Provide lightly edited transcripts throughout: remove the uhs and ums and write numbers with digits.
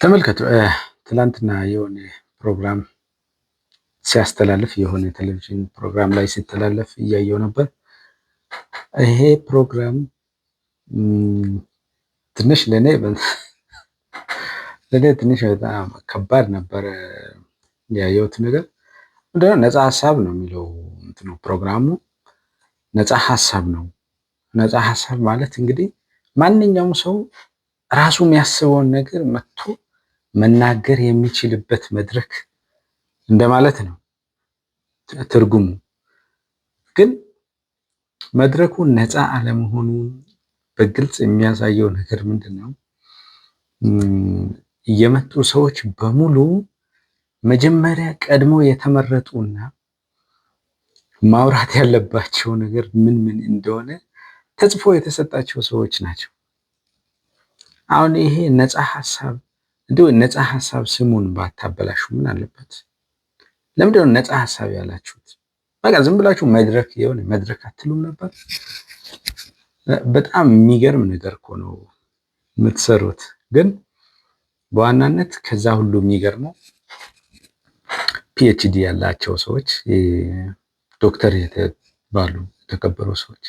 ተመልከቱ ትላንትና የሆነ ፕሮግራም ሲያስተላልፍ የሆነ ቴሌቪዥን ፕሮግራም ላይ ሲተላለፍ እያየው ነበር። ይሄ ፕሮግራም ትንሽ ለኔ ትንሽ በጣም ከባድ ነበር። ያየሁት ነገር ምንድነው? ነፃ ሀሳብ ነው የሚለው እንትኑ ፕሮግራሙ ነፃ ሀሳብ ነው። ነፃ ሀሳብ ማለት እንግዲህ ማንኛውም ሰው ራሱ የሚያስበውን ነገር መጥቶ መናገር የሚችልበት መድረክ እንደማለት ነው ትርጉሙ። ግን መድረኩ ነፃ አለመሆኑን በግልጽ የሚያሳየው ነገር ምንድነው? የመጡ ሰዎች በሙሉ መጀመሪያ ቀድሞ የተመረጡና ማውራት ያለባቸው ነገር ምን እንደሆነ ተጽፎ የተሰጣቸው ሰዎች ናቸው። አሁን ይሄ ነፃ ሀሳብ እንደው ነፃ ሀሳብ ስሙን ባታበላሹ ምን አለበት? ለምንድነው ነፃ ሀሳብ ያላችሁት? በቃ ዝም ብላችሁ መድረክ የሆነ መድረክ አትሉም ነበር? በጣም የሚገርም ነገር እኮ ነው የምትሰሩት። ግን በዋናነት ከዛ ሁሉ የሚገርመው ፒኤችዲ ያላቸው ሰዎች ዶክተር የተባሉ የተከበሩ ሰዎች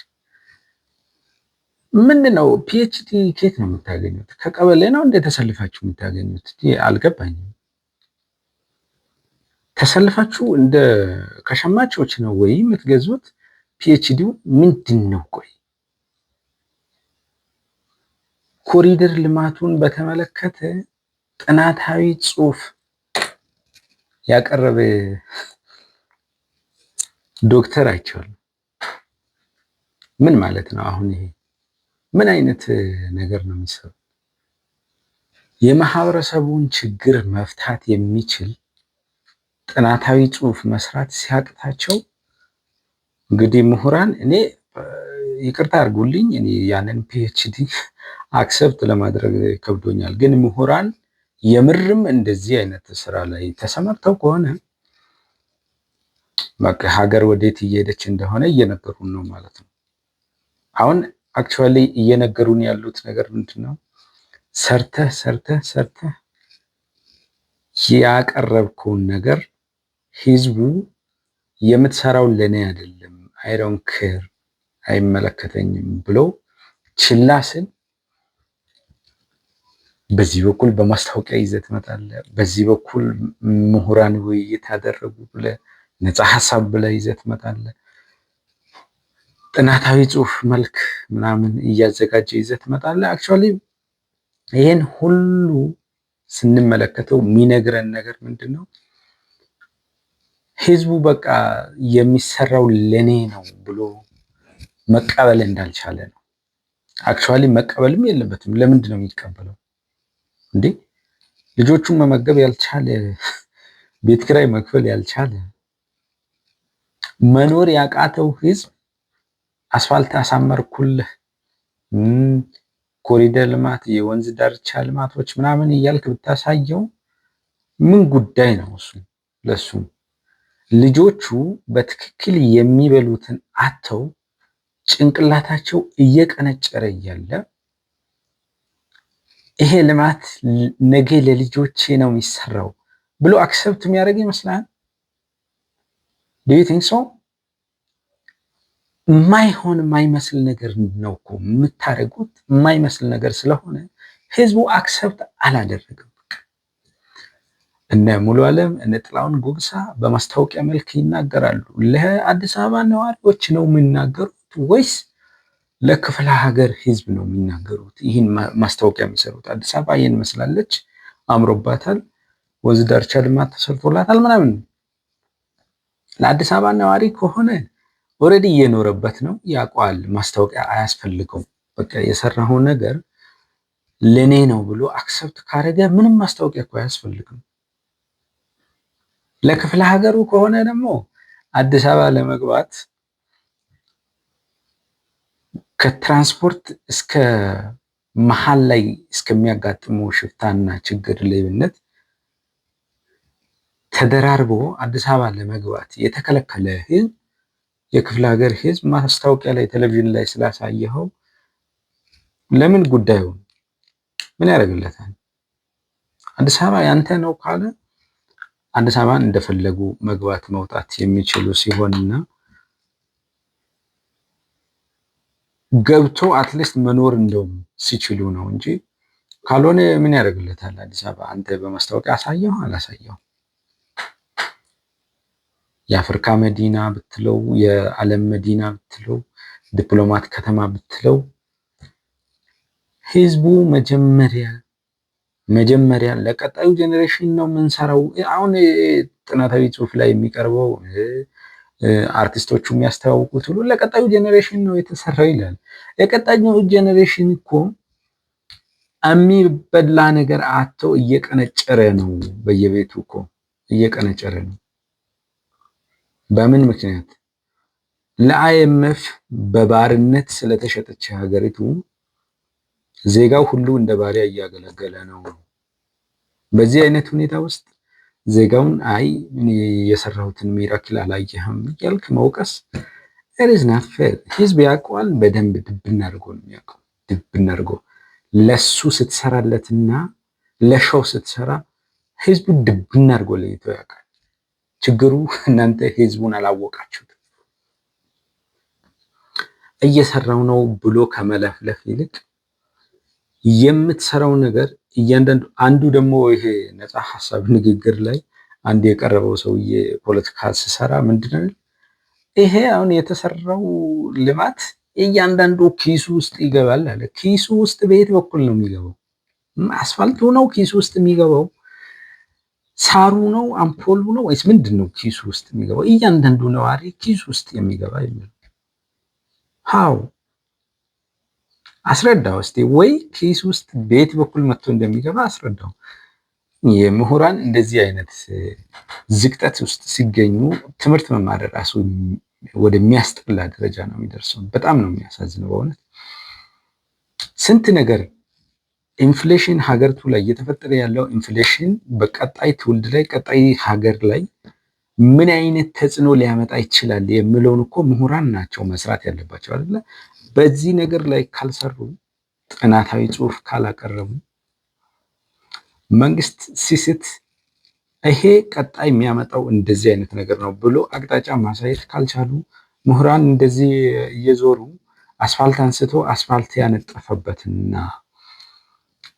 ምንድነው ፒኤችዲ ኬት ነው የምታገኙት? ከቀበሌ ነው እንደ ተሰልፋችሁ የምታገኙት? አልገባኝም። ተሰልፋችሁ እንደ ከሸማቾች ነው ወይ የምትገዙት? ፒኤችዲው ምንድን ነው? ቆይ ኮሪደር ልማቱን በተመለከተ ጥናታዊ ጽሑፍ ያቀረበ ዶክተር አይቻልም። ምን ማለት ነው? አሁን ይሄ ምን አይነት ነገር ነው የሚሰሩ? የማህበረሰቡን ችግር መፍታት የሚችል ጥናታዊ ጽሑፍ መስራት ሲያቅታቸው እንግዲህ ምሁራን እኔ ይቅርታ አድርጉልኝ እኔ ያንን ፒኤችዲ አክሰፕት ለማድረግ ከብዶኛል። ግን ምሁራን የምርም እንደዚህ አይነት ስራ ላይ ተሰማርተው ከሆነ በቃ ሀገር ወዴት እየሄደች እንደሆነ እየነገሩን ነው ማለት ነው። አሁን አክቹዋሊ እየነገሩን ያሉት ነገር ምንድነው? ሰርተህ ያቀረብከውን ነገር ህዝቡ የምትሰራው ለኔ አይደለም አይ ዶንት ኬር አይመለከተኝም ብሎ ችላ ስል በዚህ በኩል በማስታወቂያ ይዘህ ትመጣለህ፣ በዚህ በኩል ምሁራን ውይይት ያደረጉ ብለህ ነፃ ሀሳብ ብለህ ይዘህ ትመጣለህ፣ ጥናታዊ ጽሑፍ መልክ ምናምን እያዘጋጀ ይዘህ ትመጣለህ። አክቹዋሊ ይሄን ሁሉ ስንመለከተው የሚነግረን ነገር ምንድነው? ህዝቡ በቃ የሚሰራው ለኔ ነው ብሎ መቀበል እንዳልቻለ ነው። አክቹዋሊ መቀበልም የለበትም። ለምንድን ነው የሚቀበለው እንዴ? ልጆቹን መመገብ ያልቻለ፣ ቤት ኪራይ መክፈል ያልቻለ፣ መኖር ያቃተው ህዝብ አስፋልት አሳመርኩልህ፣ ኮሪደር ልማት፣ የወንዝ ዳርቻ ልማቶች ምናምን እያልክ ብታሳየው ምን ጉዳይ ነው እሱ? ለሱ ልጆቹ በትክክል የሚበሉትን አተው ጭንቅላታቸው እየቀነጨረ እያለ ይሄ ልማት ነገ ለልጆቼ ነው የሚሰራው ብሎ አክሰፕት የሚያደርግ ይመስላል? ዱ ዩ ቲንክ ሶ? የማይመስል ነገር ነው እኮ የምታደርጉት። የማይመስል ነገር ስለሆነ ህዝቡ አክሰፕት አላደረገም። እነ ሙሉ ዓለም እነ ጥላሁን ጉግሳ በማስታወቂያ መልክ ይናገራሉ። ለአዲስ አበባ ነዋሪዎች ነው የሚናገሩት ወይስ ለክፍለ ሀገር ህዝብ ነው የሚናገሩት? ይህን ማስታወቂያ የሚሰሩት አዲስ አበባ ይህን መስላለች፣ አምሮባታል፣ ወንዝ ዳርቻ ልማት ተሰርቶላታል ምናምን። ለአዲስ አበባ ነዋሪ ከሆነ ኦልሬዲ እየኖረበት ነው ያውቀዋል። ማስታወቂያ አያስፈልገውም። በቃ የሰራው ነገር ለኔ ነው ብሎ አክሰፕት ካረገ ምንም ማስታወቂያ እኮ አያስፈልግም። ለክፍለ ሀገሩ ከሆነ ደግሞ አዲስ አበባ ለመግባት ከትራንስፖርት እስከ መሀል ላይ እስከሚያጋጥመው ሽፍታና ችግር፣ ሌብነት ተደራርቦ አዲስ አበባ ለመግባት የተከለከለ ህዝብ የክፍለ ሀገር ህዝብ ማስታወቂያ ላይ ቴሌቪዥን ላይ ስላሳየኸው ለምን ጉዳዩ ምን ያደርግለታል? አዲስ አበባ ያንተ ነው ካለ አዲስ አበባን እንደፈለጉ መግባት መውጣት የሚችሉ ሲሆንና ገብቶ አትሊስት መኖር እንደውም ሲችሉ ነው እንጂ ካልሆነ ምን ያደርግለታል? አዲስ አበባ አንተ በማስታወቂያ አሳየው አላሳየው የአፍሪካ መዲና ብትለው የዓለም መዲና ብትለው ዲፕሎማት ከተማ ብትለው ህዝቡ መጀመሪያ ለቀጣዩ ጀኔሬሽን ነው የምንሰራው። አሁን ጥናታዊ ጽሑፍ ላይ የሚቀርበው አርቲስቶቹ የሚያስተዋውቁት ሁሉ ለቀጣዩ ጀኔሬሽን ነው የተሰራው ይላል። ለቀጣዩ ጀኔሬሽን እኮ የሚበላ ነገር አቶ እየቀነጨረ ነው፣ በየቤቱ እኮ እየቀነጨረ ነው። በምን ምክንያት? ለአይኤምኤፍ በባርነት ስለተሸጠች ሀገሪቱ ዜጋው ሁሉ እንደ ባሪያ እያገለገለ ነው። በዚህ አይነት ሁኔታ ውስጥ ዜጋውን አይ እኔ የሰራሁትን ሚራክል አላየህም እያልክ መውቀስ ኢዝ ናት ፌር። ህዝብ ያውቀዋል በደንብ ድብን አድርጎ ነው የሚያውቀው። ድብን አድርጎ ለሱ ስትሰራለትና ለሾው ስትሰራ ህዝቡ ድብን አድርጎ ለይቶ ያውቃል። ችግሩ እናንተ ህዝቡን አላወቃችሁት። እየሰራው ነው ብሎ ከመለፍለፍ ይልቅ የምትሰራው ነገር እያንዳንዱ አንዱ ደግሞ ይሄ ነፃ ሀሳብ ንግግር ላይ አንድ የቀረበው ሰውዬ ፖለቲካ ሲሰራ ምንድነው ይሄ አሁን የተሰራው ልማት እያንዳንዱ ኪሱ ውስጥ ይገባል አለ። ኪሱ ውስጥ በየት በኩል ነው የሚገባው? አስፋልቱ ነው ኪሱ ውስጥ የሚገባው? ሳሩ ነው አምፖሉ ነው ወይስ ምንድነው ኪሱ ውስጥ የሚገባው? እያንዳንዱ ነዋሪ ኪሱ ውስጥ የሚገባ የሚለው ሃው አስረዳው እስቲ። ወይ ኪስ ውስጥ ቤት በኩል መጥቶ እንደሚገባ አስረዳው። የምሁራን እንደዚህ አይነት ዝቅጠት ውስጥ ሲገኙ ትምህርት መማር ራሱ ወደሚያስጠላ ደረጃ ነው የሚደርሰው። በጣም ነው የሚያሳዝነው በእውነት። ስንት ነገር ኢንፍሌሽን ሀገሪቱ ላይ እየተፈጠረ ያለው ኢንፍሌሽን በቀጣይ ትውልድ ላይ ቀጣይ ሀገር ላይ ምን አይነት ተጽዕኖ ሊያመጣ ይችላል የሚለውን እኮ ምሁራን ናቸው መስራት ያለባቸው አይደለ? በዚህ ነገር ላይ ካልሰሩ ጥናታዊ ጽሑፍ ካላቀረቡ መንግስት ሲስት ይሄ ቀጣይ የሚያመጣው እንደዚህ አይነት ነገር ነው ብሎ አቅጣጫ ማሳየት ካልቻሉ ምሁራን እንደዚህ እየዞሩ አስፋልት አንስቶ አስፋልት ያነጠፈበትና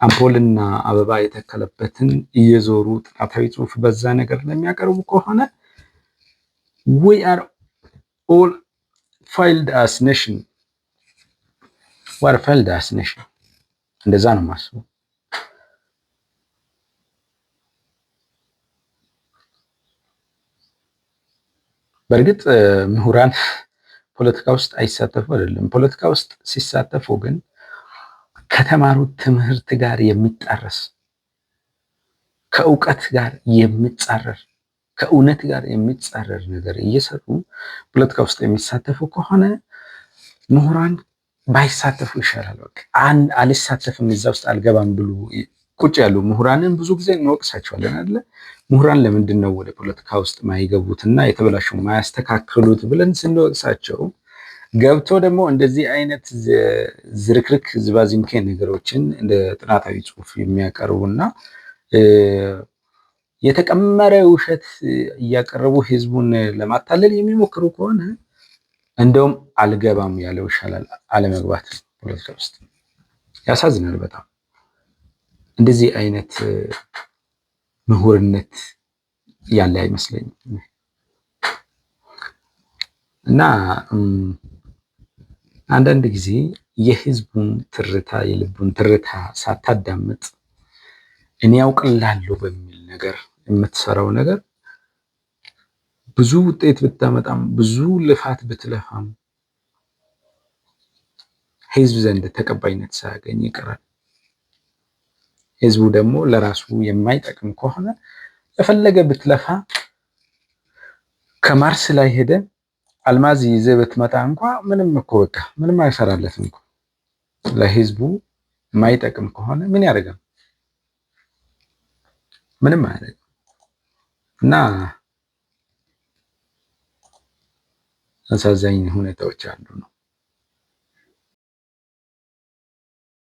አምፖልና አበባ የተከለበትን እየዞሩ ጥናታዊ ጽሑፍ በዛ ነገር ላይ የሚያቀርቡ ከሆነ we are all failed as nation failed as nation እንደዛ ነው የማስበው። በእርግጥ ምሁራን ፖለቲካ ውስጥ አይሳተፉ አይደለም። ፖለቲካ ውስጥ ሲሳተፉ ግን ከተማሩት ትምህርት ጋር የሚጣረስ ከእውቀት ጋር የሚጻረር ከእውነት ጋር የሚጻረር ነገር እየሰሩ ፖለቲካ ውስጥ የሚሳተፉ ከሆነ ምሁራን ባይሳተፉ ይሻላል። በቃ አልሳተፍም እዛ ውስጥ አልገባም ብሎ ቁጭ ያሉ ምሁራንን ብዙ ጊዜ እንወቅሳቸዋለን አይደለ? ምሁራን ለምንድን ነው ወደ ፖለቲካ ውስጥ ማይገቡትና የተበላሹ ማያስተካክሉት ብለን ስንወቅሳቸው ገብቶ ደግሞ እንደዚህ አይነት ዝርክርክ ዝባዝንኬ ነገሮችን እንደ ጥናታዊ ጽሑፍ የሚያቀርቡና የተቀመረ ውሸት እያቀረቡ ህዝቡን ለማታለል የሚሞክሩ ከሆነ እንደውም አልገባም ያለው ይሻላል አለመግባት ፖለቲካ ውስጥ። ያሳዝናል በጣም እንደዚህ አይነት ምሁርነት ያለ አይመስለኝም። እና አንዳንድ ጊዜ የህዝቡን ትርታ የልቡን ትርታ ሳታዳምጥ እኔ ያውቅላለሁ በሚል ነገር የምትሰራው ነገር ብዙ ውጤት ብታመጣም ብዙ ልፋት ብትለፋም ህዝብ ዘንድ ተቀባይነት ሳያገኝ ይቀራል። ህዝቡ ደግሞ ለራሱ የማይጠቅም ከሆነ የፈለገ ብትለፋ ከማርስ ላይ ሄደ አልማዝ ይዘህ ብትመጣ እንኳ ምንም እኮ በቃ ምንም አይሰራለትም እኮ። ለህዝቡ የማይጠቅም ከሆነ ምን ያደርጋል? ምንም አያደርግም። እና አሳዛኝ ሁኔታዎች አሉ ነው።